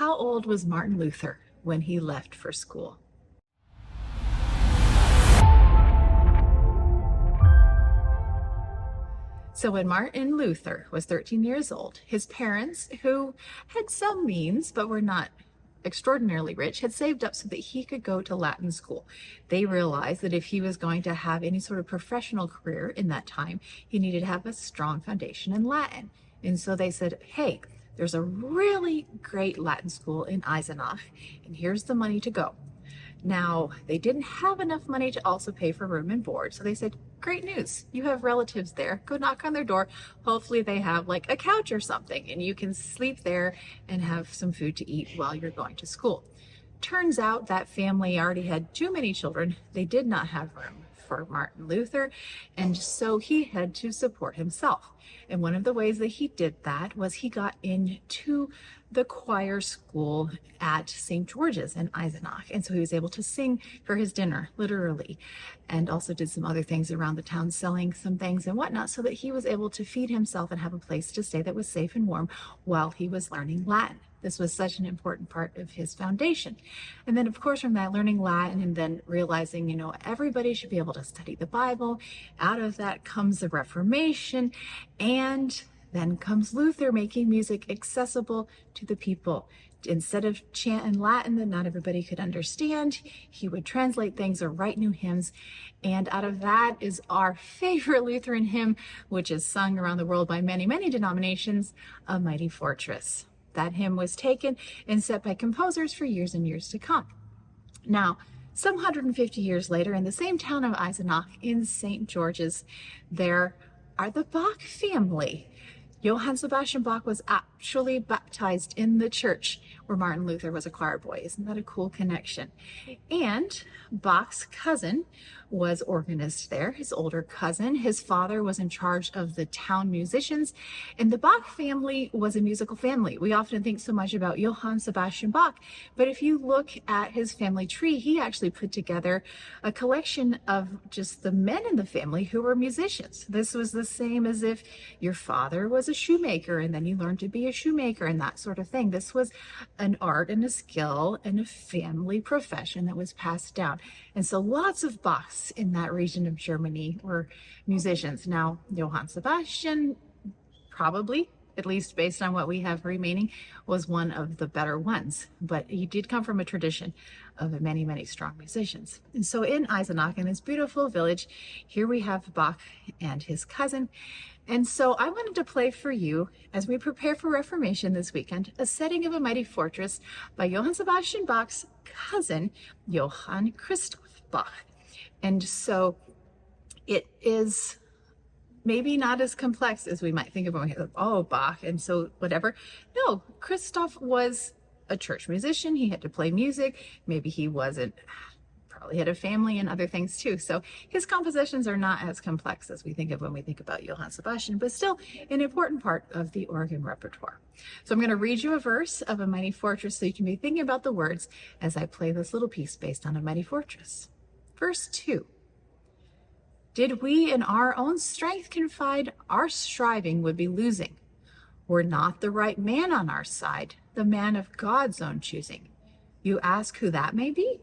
How old was Martin Luther when he left for school? So when Martin Luther was 13 years old, his parents, who had some means but were not extraordinarily rich, had saved up so that he could go to Latin school. They realized that if he was going to have any sort of professional career in that time, he needed to have a strong foundation in Latin. And so they said, hey, there's a really great Latin school in Eisenach, and here's the money to go. Now, they didn't have enough money to also pay for room and board, so they said, great news, you have relatives there, go knock on their door. Hopefully they have like a couch or something, and you can sleep there and have some food to eat while you're going to school. Turns out that family already had too many children. They did not have room for Martin Luther, and so he had to support himself. And one of the ways that he did that was he got into the choir school at St. George's in Eisenach. And so he was able to sing for his dinner, literally, and also did some other things around the town, selling some things and whatnot, so that he was able to feed himself and have a place to stay that was safe and warm while he was learning Latin. This was such an important part of his foundation. And then, of course, from that, learning Latin and then realizing, everybody should be able to study the Bible. Out of that comes the Reformation, and then comes Luther making music accessible to the people. Instead of chant in Latin that not everybody could understand, he would translate things or write new hymns. And out of that is our favorite Lutheran hymn, which is sung around the world by many, many denominations, A Mighty Fortress. That hymn was taken and set by composers for years and years to come. Now, some 150 years later, in the same town of Eisenach in St. George's, there are the Bach family. Johann Sebastian Bach was actually baptized in the church where Martin Luther was a choir boy. Isn't that a cool connection? And Bach's cousin was organist there, his older cousin. His father was in charge of the town musicians, and the Bach family was a musical family. We often think so much about Johann Sebastian Bach, but if you look at his family tree, he actually put together a collection of just the men in the family who were musicians. This was the same as if your father was a shoemaker and then you learned to be a shoemaker and that sort of thing. This was an art and a skill and a family profession that was passed down. And so lots of Bachs in that region of Germany were musicians. Now, Johann Sebastian, probably, at least based on what we have remaining, was one of the better ones. But he did come from a tradition of many, many strong musicians. And so in Eisenach, in this beautiful village, here we have Bach and his cousin. And so I wanted to play for you, as we prepare for Reformation this weekend, a setting of A Mighty Fortress by Johann Sebastian Bach's cousin, Johann Christoph Bach. And so it is maybe not as complex as we might think of when we think, oh, Bach, and so whatever. No, Christoph was a church musician. He had to play music. Maybe he wasn't, probably had a family and other things too. So his compositions are not as complex as we think of when we think about Johann Sebastian, but still an important part of the organ repertoire. So I'm going to read you a verse of A Mighty Fortress so you can be thinking about the words as I play this little piece based on A Mighty Fortress. Verse 2. Did we in our own strength confide, our striving would be losing. Were not the right man on our side, the man of God's own choosing. You ask who that may be?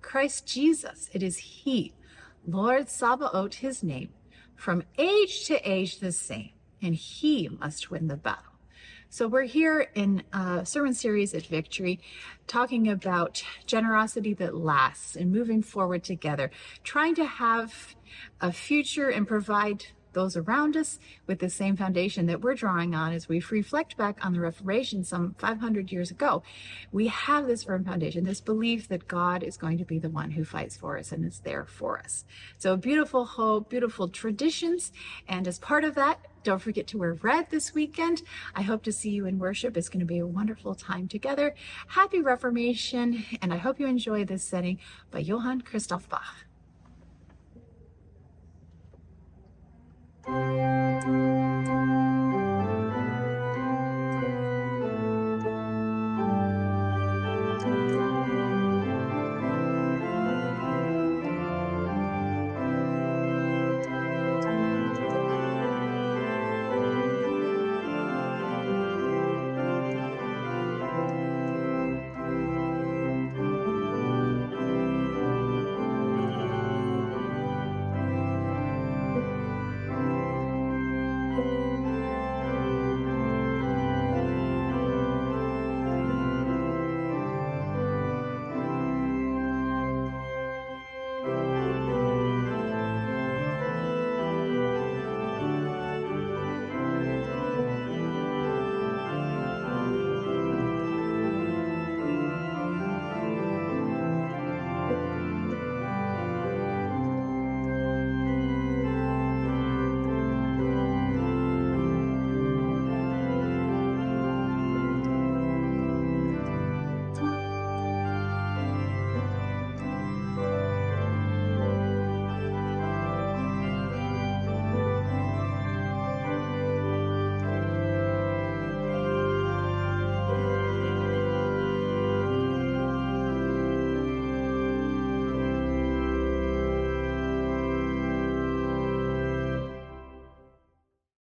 Christ Jesus, it is he, Lord Sabaoth his name, from age to age the same, and he must win the battle. So we're here in a sermon series at Victory, talking about generosity that lasts and moving forward together, trying to have a future and provide those around us with the same foundation that we're drawing on as we reflect back on the Reformation some 500 years ago. We have this firm foundation, this belief that God is going to be the one who fights for us and is there for us. So beautiful hope, beautiful traditions. And as part of that, don't forget to wear red this weekend. I hope to see you in worship. It's going to be a wonderful time together. Happy Reformation, and I hope you enjoy this setting by Johann Christoph Bach.